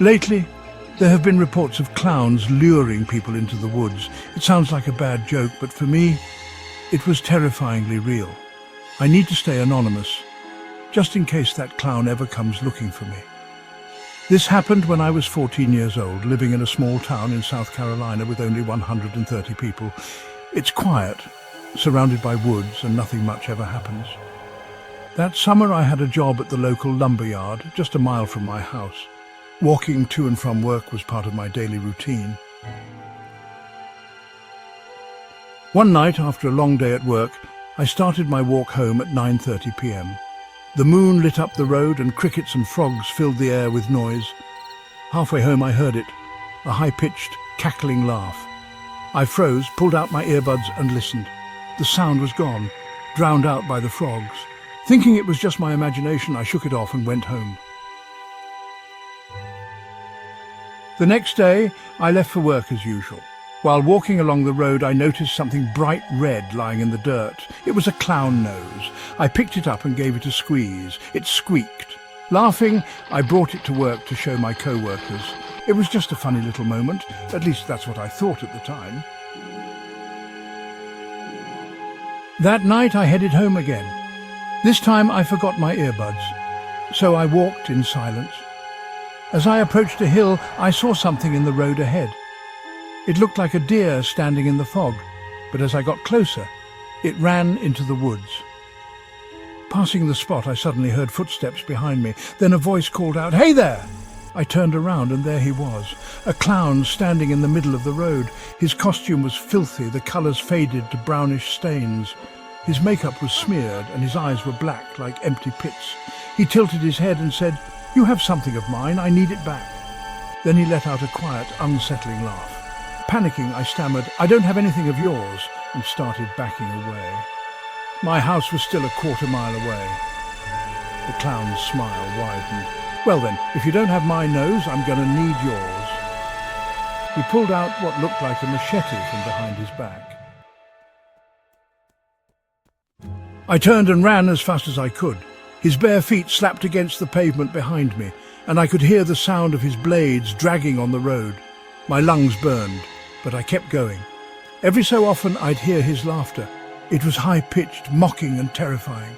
Lately, there have been reports of clowns luring people into the woods. It sounds like a bad joke, but for me, it was terrifyingly real. I need to stay anonymous, just in case that clown ever comes looking for me. This happened when I was 14 years old, living in a small town in South Carolina with only 130 people. It's quiet, surrounded by woods, and nothing much ever happens. That summer I had a job at the local lumber yard, just a mile from my house. Walking to and from work was part of my daily routine. One night, after a long day at work, I started my walk home at 9:30 p.m. The moon lit up the road and crickets and frogs filled the air with noise. Halfway home I heard it, a high-pitched, cackling laugh. I froze, pulled out my earbuds and listened. The sound was gone, drowned out by the frogs. Thinking it was just my imagination, I shook it off and went home. The next day, I left for work as usual. While walking along the road, I noticed something bright red lying in the dirt. It was a clown nose. I picked it up and gave it a squeeze. It squeaked. Laughing, I brought it to work to show my co-workers. It was just a funny little moment. At least that's what I thought at the time. That night, I headed home again. This time, I forgot my earbuds, so I walked in silence. As I approached a hill, I saw something in the road ahead. It looked like a deer standing in the fog, but as I got closer, it ran into the woods. Passing the spot, I suddenly heard footsteps behind me. Then a voice called out, "Hey there!" I turned around and there he was, a clown standing in the middle of the road. His costume was filthy, the colours faded to brownish stains. His makeup was smeared and his eyes were black like empty pits. He tilted his head and said, "You have something of mine, I need it back." Then he let out a quiet, unsettling laugh. Panicking, I stammered, "I don't have anything of yours," and started backing away. My house was still a quarter-mile away. The clown's smile widened. "Well then, if you don't have my nose, I'm going to need yours." He pulled out what looked like a machete from behind his back. I turned and ran as fast as I could. His bare feet slapped against the pavement behind me, and I could hear the sound of his blades dragging on the road. My lungs burned, but I kept going. Every so often I'd hear his laughter. It was high-pitched, mocking and terrifying.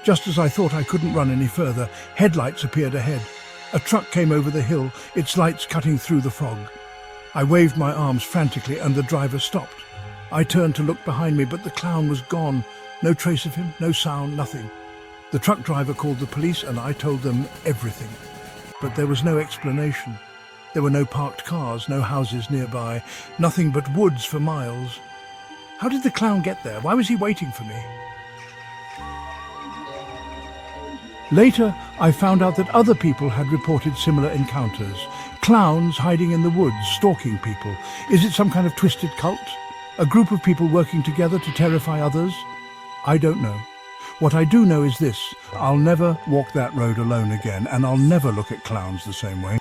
Just as I thought I couldn't run any further, headlights appeared ahead. A truck came over the hill, its lights cutting through the fog. I waved my arms frantically and the driver stopped. I turned to look behind me, but the clown was gone. No trace of him, no sound, nothing. The truck driver called the police and I told them everything. But there was no explanation. There were no parked cars, no houses nearby, nothing but woods for miles. How did the clown get there? Why was he waiting for me? Later, I found out that other people had reported similar encounters. Clowns hiding in the woods, stalking people. Is it some kind of twisted cult? A group of people working together to terrify others? I don't know. What I do know is this: I'll never walk that road alone again, and I'll never look at clowns the same way.